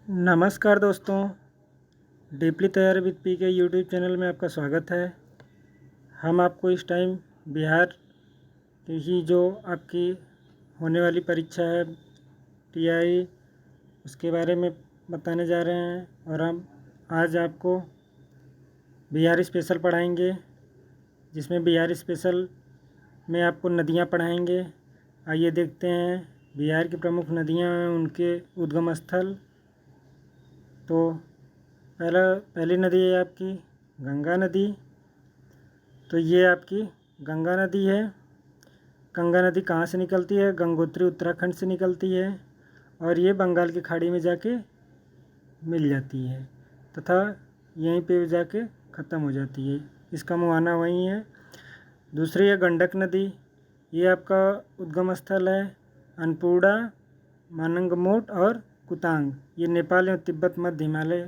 नमस्कार दोस्तों, डीपली तैयार विद पी के यूट्यूब चैनल में आपका स्वागत है। हम आपको इस टाइम बिहार की जो आपकी होने वाली परीक्षा है टीआई, उसके बारे में बताने जा रहे हैं। और हम आज आपको बिहार स्पेशल पढ़ाएंगे, जिसमें बिहार स्पेशल में आपको नदियाँ पढ़ाएंगे। आइए देखते हैं बिहार की प्रमुख नदियाँ हैं, उनके उद्गम स्थल। तो पहली नदी है आपकी गंगा नदी। तो ये आपकी गंगा नदी है। गंगा नदी कहाँ से निकलती है? गंगोत्री उत्तराखंड से निकलती है और ये बंगाल की खाड़ी में जाके मिल जाती है तथा यहीं पे जाके ख़त्म हो जाती है। इसका मुहाना वहीं है। दूसरी है गंडक नदी। ये आपका उद्गम स्थल है अन्नपूर्णा, मानंगमोट और कुतांग। ये नेपाल एवं तिब्बत मध्य हिमालय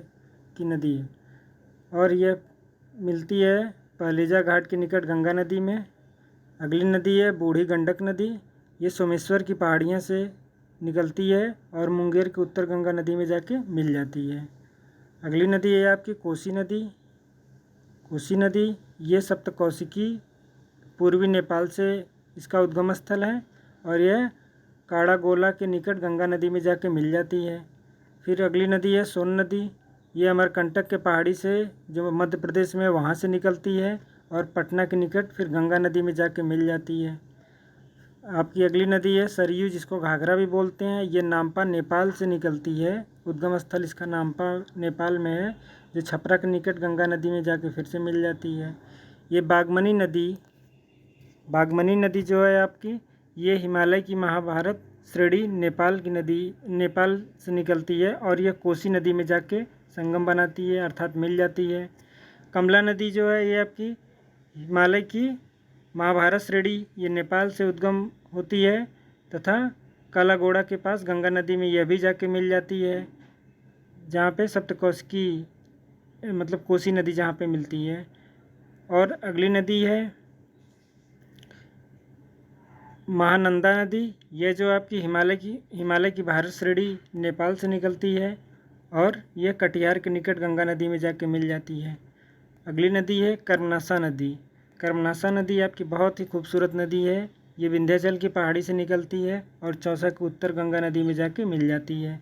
की नदी है और यह मिलती है पहलीजा घाट के निकट गंगा नदी में। अगली नदी है बूढ़ी गंडक नदी। ये सोमेश्वर की पहाड़ियाँ से निकलती है और मुंगेर की उत्तर गंगा नदी में जाके मिल जाती है। अगली नदी है आपकी कोसी नदी। कोसी नदी ये सप्तकोशिकी पूर्वी नेपाल से इसका उद्गम स्थल है और यह काड़ागोला के निकट गंगा नदी में जाके मिल जाती है। फिर अगली नदी है सोन नदी। ये अमरकंटक के पहाड़ी से जो मध्य प्रदेश में वहाँ से निकलती है और पटना के निकट फिर गंगा नदी में जाके मिल जाती है। आपकी अगली नदी है सरयू, जिसको घाघरा भी बोलते हैं। ये नामपा नेपाल से निकलती है। उद्गम स्थल इसका नामपा नेपाल में है, जो छपरा के निकट गंगा नदी में जाके फिर से मिल जाती है। ये बागमनी नदी जो है आपकी, ये हिमालय की महाभारत श्रेणी नेपाल की नदी, नेपाल से निकलती है और यह कोसी नदी में जाके संगम बनाती है, अर्थात मिल जाती है। कमला नदी जो है ये आपकी हिमालय की महाभारत श्रेणी, ये नेपाल से उद्गम होती है तथा कालाघोड़ा के पास गंगा नदी में यह भी जाके मिल जाती है, जहाँ पे सप्तकोशिकी मतलब कोसी नदी जहाँ पे मिलती है। और अगली नदी है महानंदा नदी। यह जो आपकी हिमालय की भारत श्रेणी नेपाल से निकलती है और यह कटिहार के निकट गंगा नदी में जाके मिल जाती है। अगली नदी है कर्मनाशा नदी। कर्मनाशा नदी आपकी बहुत ही खूबसूरत नदी है। ये विंध्याचल की पहाड़ी से निकलती है और चौसा के उत्तर गंगा नदी में जाके मिल जाती है।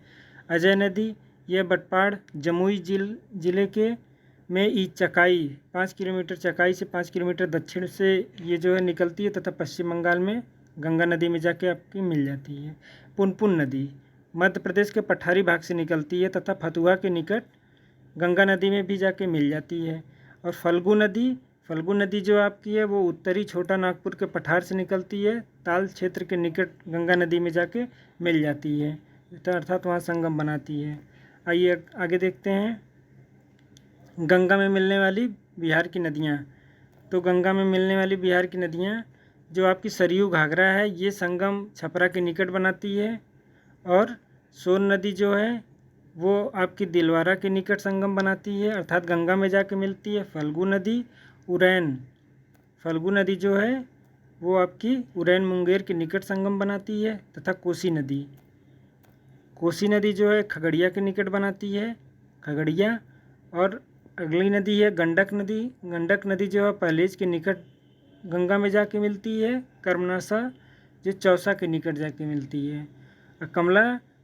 अजय नदी यह बटपाड़ जमुई जिले के में चकाई 5 किलोमीटर, चकाई से 5 किलोमीटर दक्षिण से ये जो है निकलती है तथा पश्चिम बंगाल में गंगा नदी में जाके आपकी मिल जाती है। पुनपुन नदी मध्य प्रदेश के पठारी भाग से निकलती है तथा फतुहा के निकट गंगा नदी में भी जाके मिल जाती है। और फल्गु नदी जो आपकी है वो उत्तरी छोटा नागपुर के पठार से निकलती है, ताल क्षेत्र के निकट गंगा नदी में जाके मिल जाती है, अर्थात वहाँ संगम बनाती है। आइए आगे देखते हैं गंगा में मिलने वाली बिहार की नदियाँ। तो गंगा में मिलने वाली बिहार की नदियाँ जो आपकी सरयू घाघरा है, ये संगम छपरा के निकट बनाती है। और सोन नदी जो है वो आपकी दिलवारा के निकट संगम बनाती है, अर्थात गंगा में जाके मिलती है। फल्गु नदी जो है वो आपकी उरैन मुंगेर के निकट संगम बनाती है। तथा कोसी नदी जो है खगड़िया के निकट बनाती है, खगड़िया। और अगली नदी है गंडक नदी जो है पहलेज के निकट गंगा में जाके मिलती है। कर्मनाशा जो चौसा के निकट जाके मिलती है। कमला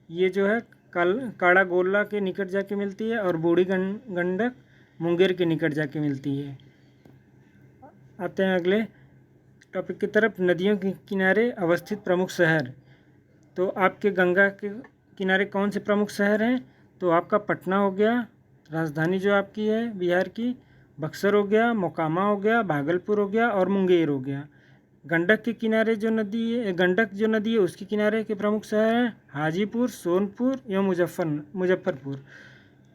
ये जो है काड़ागोला के निकट जाके मिलती है और बूढ़ी गंडक मुंगेर के निकट जाके मिलती है। आते हैं अगले टॉपिक की तरफ, नदियों के किनारे अवस्थित प्रमुख शहर। तो आपके गंगा के किनारे कौन से प्रमुख शहर हैं? तो आपका पटना हो गया, राजधानी जो आपकी है बिहार की, बक्सर हो गया, मोकामा हो गया, भागलपुर हो गया और मुंगेर हो गया। गंडक के किनारे जो नदी है, गंडक जो नदी है उसके किनारे के प्रमुख शहर हैं हाजीपुर, सोनपुर एवं मुजफ्फरपुर।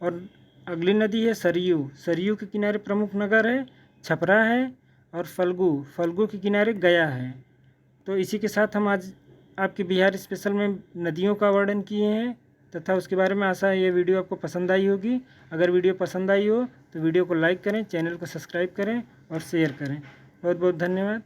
और अगली नदी है सरयू के किनारे प्रमुख नगर है छपरा है और फल्गु के किनारे गया है। तो इसी के साथ हम आज आपके बिहार स्पेशल में नदियों का वर्णन किए हैं तथा उसके बारे में आशा है ये वीडियो आपको पसंद आई होगी। अगर वीडियो पसंद आई हो तो वीडियो को लाइक करें, चैनल को सब्सक्राइब करें और शेयर करें। बहुत बहुत धन्यवाद।